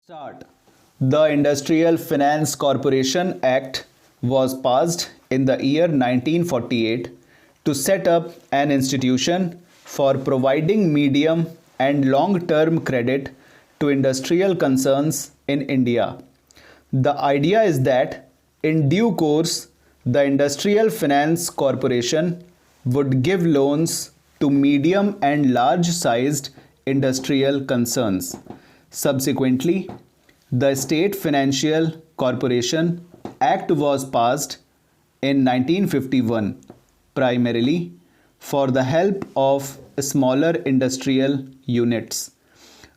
Start. The Industrial Finance Corporation Act was passed in the year 1948 to set up an institution for providing medium and long-term credit to industrial concerns in India. The idea is that in due course, the Industrial Finance Corporation would give loans to medium and large sized industrial concerns. Subsequently, the State Financial Corporation Act was passed in 1951 primarily for the help of smaller industrial units.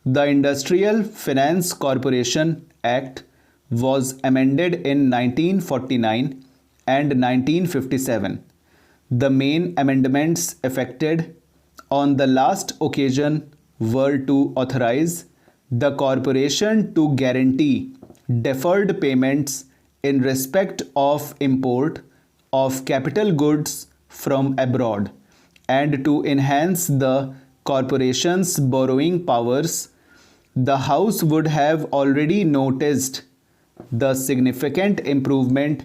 The Industrial Finance Corporation Act was amended in 1949 and 1957. The main amendments effected on the last occasion were to authorize the corporation to guarantee deferred payments in respect of import of capital goods from abroad and to enhance the corporation's borrowing powers. The House would have already noticed the significant improvement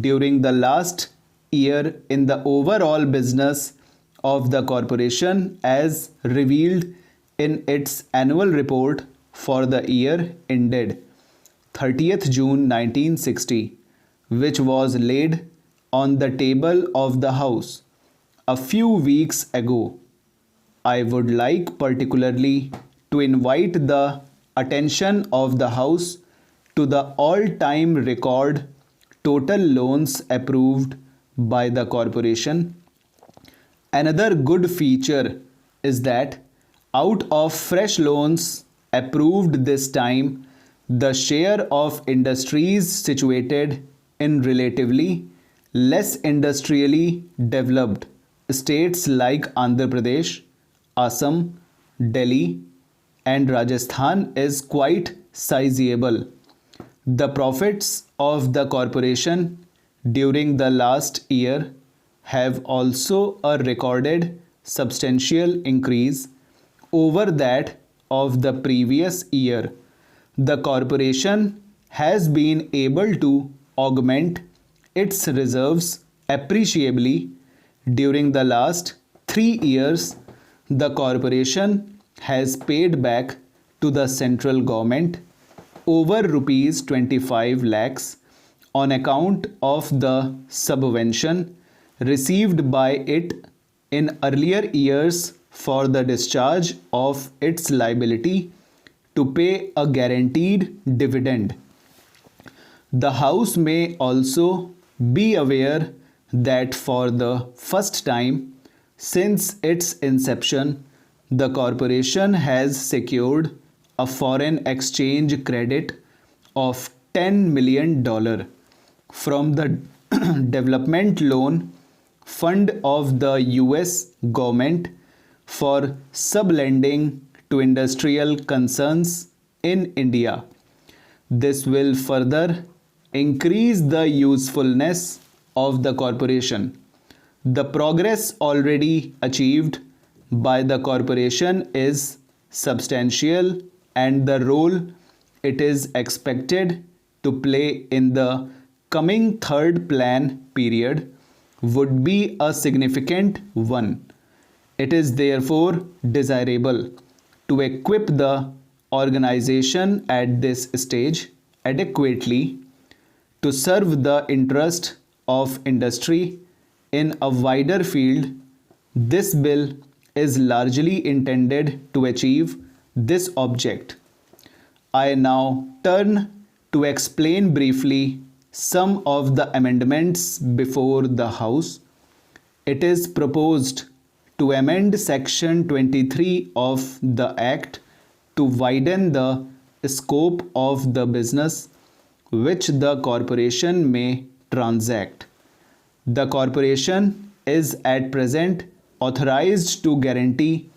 during the last year in the overall business of the corporation as revealed in its annual report for the year ended 30th June 1960, which was laid on the table of the House a few weeks ago. I would like particularly to invite the attention of the House to the all-time record total loans approved by the corporation. Another good feature is that out of fresh loans approved this time, the share of industries situated in relatively less industrially developed states like Andhra Pradesh, Assam, Delhi, and Rajasthan is quite sizable. The profits of the corporation during the last year have also a recorded substantial increase over that of the previous year. The corporation has been able to augment its reserves appreciably during the last 3 years. The corporation has paid back to the central government over rupees 25 lakhs on account of the subvention received by it in earlier years for the discharge of its liability to pay a guaranteed dividend. The House may also be aware that for the first time since its inception, the corporation has secured a foreign exchange credit of $10 million from the Development Loan Fund of the US government for sublending to industrial concerns in India. This will further increase the usefulness of the corporation. The progress already achieved by the corporation is substantial, and the role it is expected to play in the coming third plan period would be a significant one. It is therefore desirable to equip the organization at this stage adequately to serve the interest of industry in a wider field. This bill is largely intended to achieve this object. I now turn to explain briefly some of the amendments before the House. It is proposed to amend Section 23 of the Act to widen the scope of the business which the corporation may transact. The corporation is at present authorized to guarantee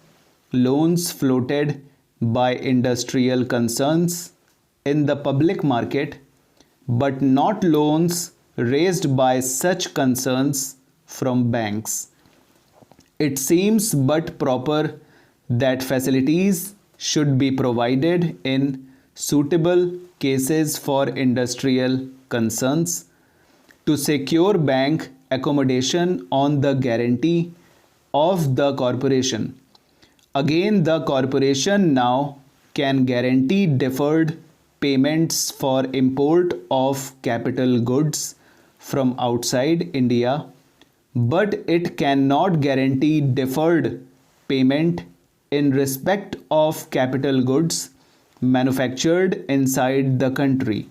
loans floated by industrial concerns in the public market, but not loans raised by such concerns from banks. It seems but proper that facilities should be provided in suitable cases for industrial concerns to secure bank accommodation on the guarantee of the corporation. Again, the corporation now can guarantee deferred payments for import of capital goods from outside India, but it cannot guarantee deferred payment in respect of capital goods manufactured inside the country.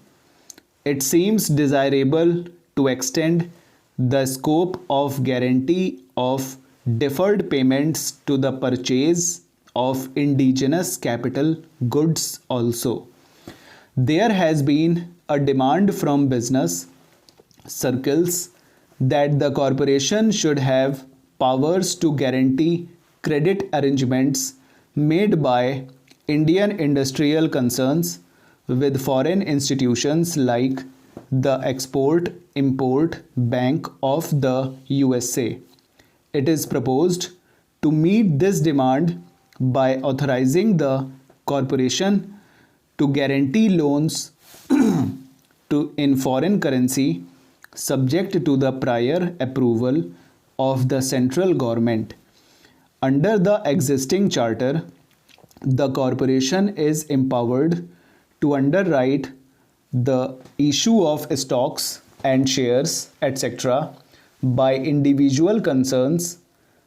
It seems desirable to extend the scope of guarantee of deferred payments to the purchase of indigenous capital goods also. There has been a demand from business circles that the corporation should have powers to guarantee credit arrangements made by Indian industrial concerns with foreign institutions like the Export Import Bank of the USA. It is proposed to meet this demand by authorizing the corporation to guarantee loans in foreign currency subject to the prior approval of the central government. Under the existing charter, the corporation is empowered to underwrite the issue of stocks and shares, etc., by individual concerns,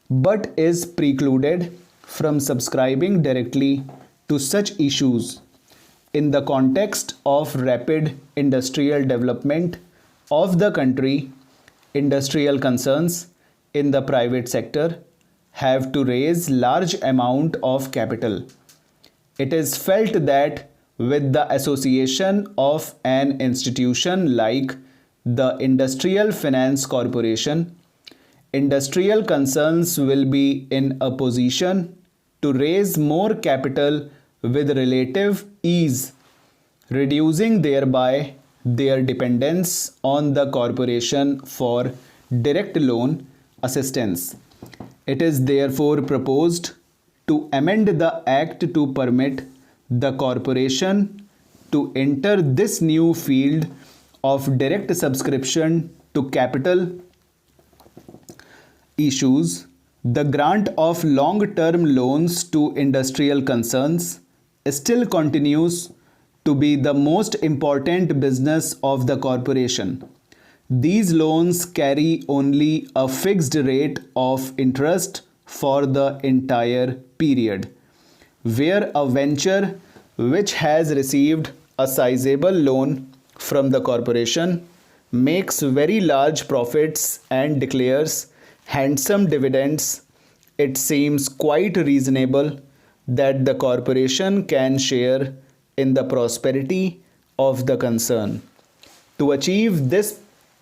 but is precluded from subscribing directly to such issues. In the context of rapid industrial development of the country, industrial concerns in the private sector have to raise large amount of capital. It is felt that with the association of an institution like the Industrial Finance Corporation, industrial concerns will be in a position to raise more capital with relative ease, reducing thereby their dependence on the corporation for direct loan assistance. It is therefore proposed to amend the Act to permit the corporation to enter this new field of direct subscription to capital issues. The grant of long-term loans to industrial concerns still continues to be the most important business of the corporation. These loans carry only a fixed rate of interest for the entire period, where a venture which has received a sizable loan from the corporation makes very large profits and declares handsome dividends, it seems quite reasonable that the corporation can share in the prosperity of the concern. To achieve this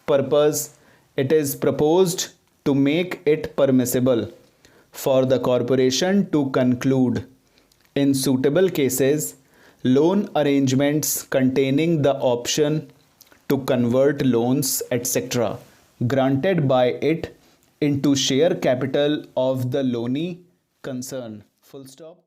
purpose, it is proposed to make it permissible for the corporation to conclude, in suitable cases, loan arrangements containing the option to convert loans, etc., granted by it into share capital of the loanee concern. Full stop.